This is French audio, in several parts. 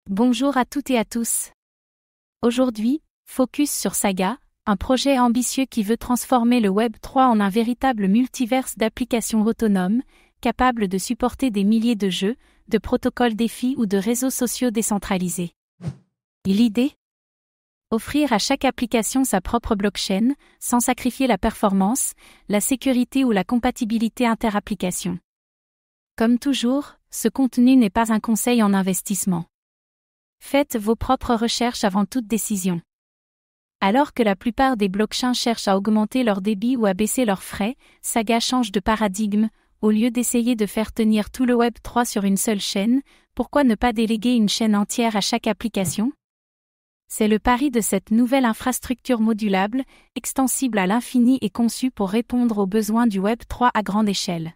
Bonjour à toutes et à tous. Aujourd'hui, focus sur Saga, un projet ambitieux qui veut transformer le Web 3 en un véritable multiverse d'applications autonomes, capable de supporter des milliers de jeux, de protocoles défis ou de réseaux sociaux décentralisés. Et l'idée ? Offrir à chaque application sa propre blockchain, sans sacrifier la performance, la sécurité ou la compatibilité inter-application. Comme toujours, ce contenu n'est pas un conseil en investissement. Faites vos propres recherches avant toute décision. Alors que la plupart des blockchains cherchent à augmenter leur débit ou à baisser leurs frais, Saga change de paradigme. Au lieu d'essayer de faire tenir tout le Web 3 sur une seule chaîne, pourquoi ne pas déléguer une chaîne entière à chaque application ? C'est le pari de cette nouvelle infrastructure modulable, extensible à l'infini et conçue pour répondre aux besoins du Web 3 à grande échelle.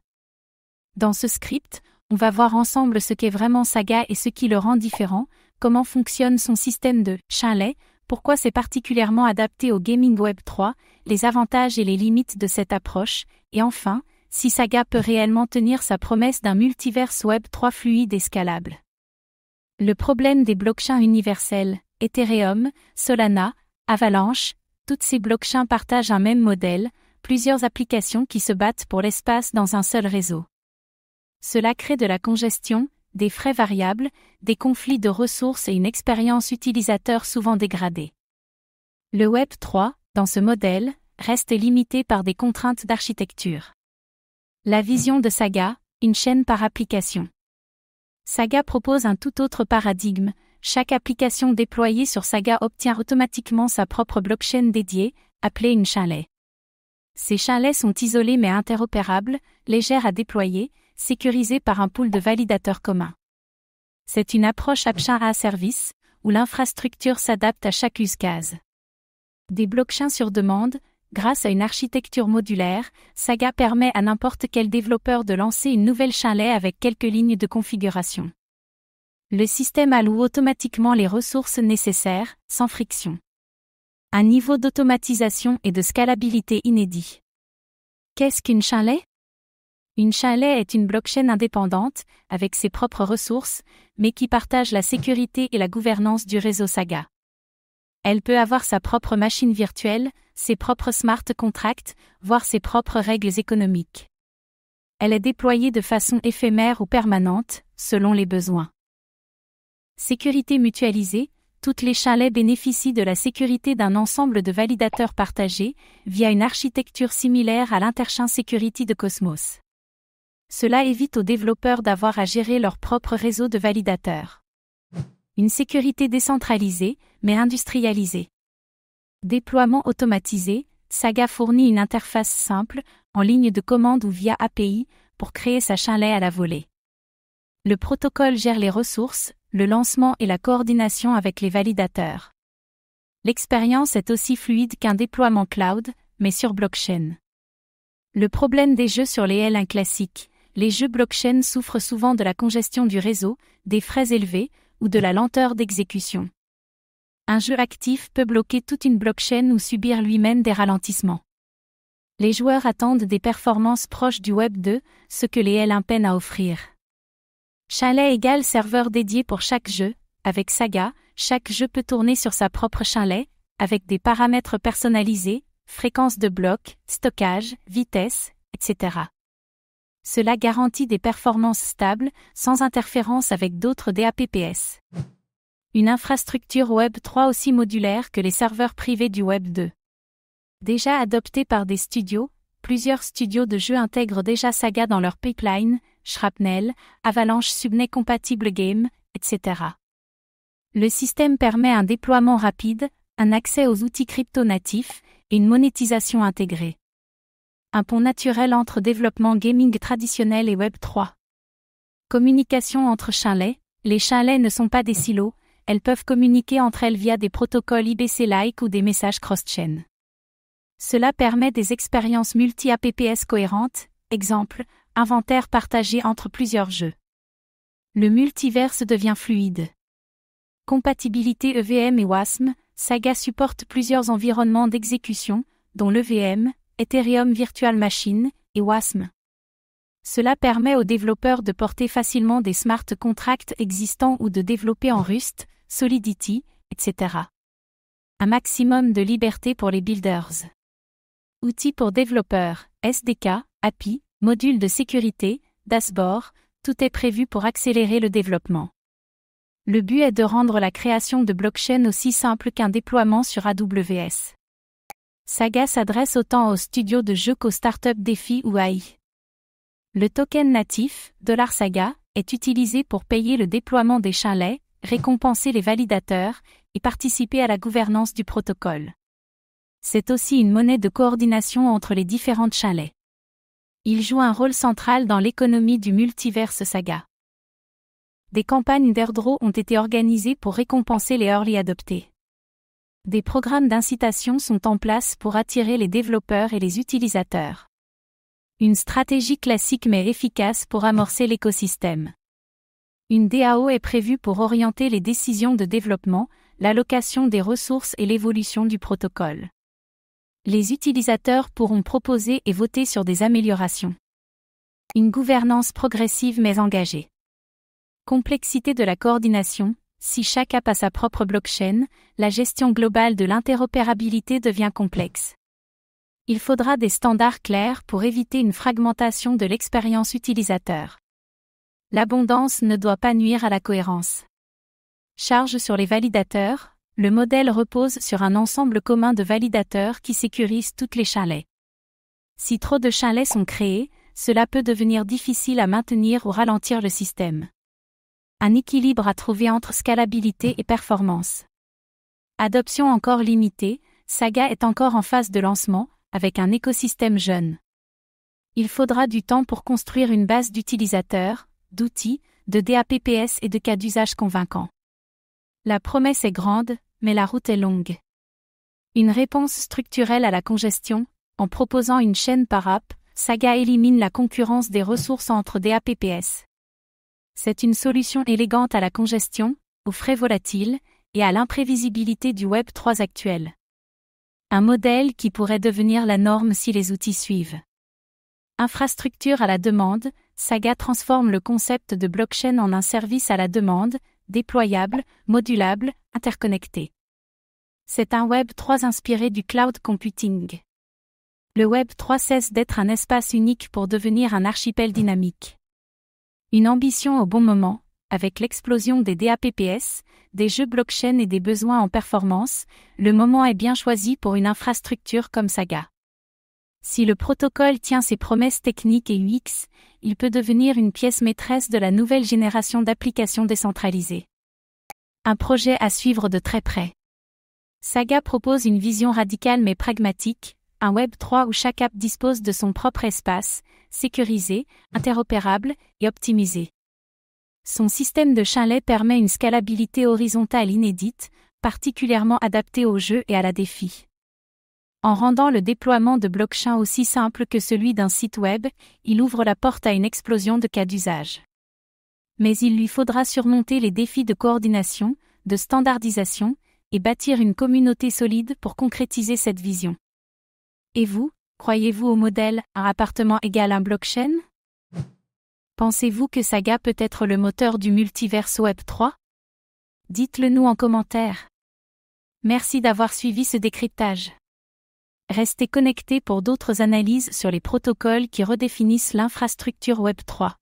Dans ce script, on va voir ensemble ce qu'est vraiment Saga et ce qui le rend différent, comment fonctionne son système de chaînlet, pourquoi c'est particulièrement adapté au gaming Web 3, les avantages et les limites de cette approche, et enfin, si Saga peut réellement tenir sa promesse d'un multiverse Web 3 fluide et scalable. Le problème des blockchains universelles, Ethereum, Solana, Avalanche, toutes ces blockchains partagent un même modèle, plusieurs applications qui se battent pour l'espace dans un seul réseau. Cela crée de la congestion, des frais variables, des conflits de ressources et une expérience utilisateur souvent dégradée. Le Web 3, dans ce modèle, reste limité par des contraintes d'architecture. La vision de Saga, une chaîne par application. Saga propose un tout autre paradigme. Chaque application déployée sur Saga obtient automatiquement sa propre blockchain dédiée, appelée une chaînlet. Ces chaînlets sont isolés mais interopérables, légères à déployer, sécurisés par un pool de validateurs communs. C'est une approche App-chain as a Service, où l'infrastructure s'adapte à chaque use case. Des blockchains sur demande, grâce à une architecture modulaire, Saga permet à n'importe quel développeur de lancer une nouvelle chaînlet avec quelques lignes de configuration. Le système alloue automatiquement les ressources nécessaires, sans friction. Un niveau d'automatisation et de scalabilité inédit. Qu'est-ce qu'une chaînlet ? Une chaînlet est une blockchain indépendante, avec ses propres ressources, mais qui partage la sécurité et la gouvernance du réseau Saga. Elle peut avoir sa propre machine virtuelle, ses propres smart contracts, voire ses propres règles économiques. Elle est déployée de façon éphémère ou permanente, selon les besoins. Sécurité mutualisée, toutes les chaînlets bénéficient de la sécurité d'un ensemble de validateurs partagés, via une architecture similaire à l'Interchain Security de Cosmos. Cela évite aux développeurs d'avoir à gérer leur propre réseau de validateurs. Une sécurité décentralisée, mais industrialisée. Déploiement automatisé, Saga fournit une interface simple, en ligne de commande ou via API, pour créer sa chaînlet à la volée. Le protocole gère les ressources, le lancement et la coordination avec les validateurs. L'expérience est aussi fluide qu'un déploiement cloud, mais sur blockchain. Le problème des jeux sur les L1 classiques. Les jeux blockchain souffrent souvent de la congestion du réseau, des frais élevés, ou de la lenteur d'exécution. Un jeu actif peut bloquer toute une blockchain ou subir lui-même des ralentissements. Les joueurs attendent des performances proches du Web 2, ce que les L1 peinent à offrir. Chaînlet égale serveur dédié pour chaque jeu. Avec Saga, chaque jeu peut tourner sur sa propre chaînlet, avec des paramètres personnalisés, fréquence de bloc, stockage, vitesse, etc. Cela garantit des performances stables, sans interférence avec d'autres DApps. Une infrastructure Web 3 aussi modulaire que les serveurs privés du Web 2. Déjà adopté par des studios, plusieurs studios de jeux intègrent déjà Saga dans leur pipeline, Shrapnel, Avalanche Subney Compatible Game, etc. Le système permet un déploiement rapide, un accès aux outils crypto natifs, et une monétisation intégrée. Un pont naturel entre développement gaming traditionnel et Web 3. Communication entre chaînlets. Les chaînlets ne sont pas des silos, elles peuvent communiquer entre elles via des protocoles IBC-like ou des messages cross-chain. Cela permet des expériences multi-apps cohérentes, exemple, inventaire partagé entre plusieurs jeux. Le multiverse devient fluide. Compatibilité EVM et WASM. Saga supporte plusieurs environnements d'exécution, dont l'EVM, Ethereum Virtual Machine, et WASM. Cela permet aux développeurs de porter facilement des smart contracts existants ou de développer en Rust, Solidity, etc. Un maximum de liberté pour les builders. Outils pour développeurs, SDK, API, modules de sécurité, dashboard, tout est prévu pour accélérer le développement. Le but est de rendre la création de blockchain aussi simple qu'un déploiement sur AWS. Saga s'adresse autant aux studios de jeux qu'aux startups défis ou AI. Le token natif, $Saga, est utilisé pour payer le déploiement des chalets, récompenser les validateurs et participer à la gouvernance du protocole. C'est aussi une monnaie de coordination entre les différentes chalets. Il joue un rôle central dans l'économie du multiverse Saga. Des campagnes d'airdrop ont été organisées pour récompenser les early adopters. Des programmes d'incitation sont en place pour attirer les développeurs et les utilisateurs. Une stratégie classique mais efficace pour amorcer l'écosystème. Une DAO est prévue pour orienter les décisions de développement, l'allocation des ressources et l'évolution du protocole. Les utilisateurs pourront proposer et voter sur des améliorations. Une gouvernance progressive mais engagée. Complexité de la coordination. Si chaque app a sa propre blockchain, la gestion globale de l'interopérabilité devient complexe. Il faudra des standards clairs pour éviter une fragmentation de l'expérience utilisateur. L'abondance ne doit pas nuire à la cohérence. Charge sur les validateurs, le modèle repose sur un ensemble commun de validateurs qui sécurisent toutes les chalets. Si trop de chalets sont créés, cela peut devenir difficile à maintenir ou ralentir le système. Un équilibre à trouver entre scalabilité et performance. Adoption encore limitée, Saga est encore en phase de lancement, avec un écosystème jeune. Il faudra du temps pour construire une base d'utilisateurs, d'outils, de DApps et de cas d'usage convaincants. La promesse est grande, mais la route est longue. Une réponse structurelle à la congestion, en proposant une chaîne par app, Saga élimine la concurrence des ressources entre DApps. C'est une solution élégante à la congestion, aux frais volatiles, et à l'imprévisibilité du Web 3 actuel. Un modèle qui pourrait devenir la norme si les outils suivent. Infrastructure à la demande, Saga transforme le concept de blockchain en un service à la demande, déployable, modulable, interconnecté. C'est un Web 3 inspiré du cloud computing. Le Web 3 cesse d'être un espace unique pour devenir un archipel dynamique. Une ambition au bon moment, avec l'explosion des DApps, des jeux blockchain et des besoins en performance, le moment est bien choisi pour une infrastructure comme Saga. Si le protocole tient ses promesses techniques et UX, il peut devenir une pièce maîtresse de la nouvelle génération d'applications décentralisées. Un projet à suivre de très près. Saga propose une vision radicale mais pragmatique, un Web 3 où chaque app dispose de son propre espace, sécurisé, interopérable et optimisé. Son système de chalets permet une scalabilité horizontale inédite, particulièrement adaptée aux jeux et à la défi. En rendant le déploiement de blockchain aussi simple que celui d'un site web, il ouvre la porte à une explosion de cas d'usage. Mais il lui faudra surmonter les défis de coordination, de standardisation, et bâtir une communauté solide pour concrétiser cette vision. Et vous, croyez-vous au modèle « un appartement égale un blockchain » ? Pensez-vous que Saga peut être le moteur du multiverse Web 3 ? Dites-le nous en commentaire. Merci d'avoir suivi ce décryptage. Restez connectés pour d'autres analyses sur les protocoles qui redéfinissent l'infrastructure Web 3.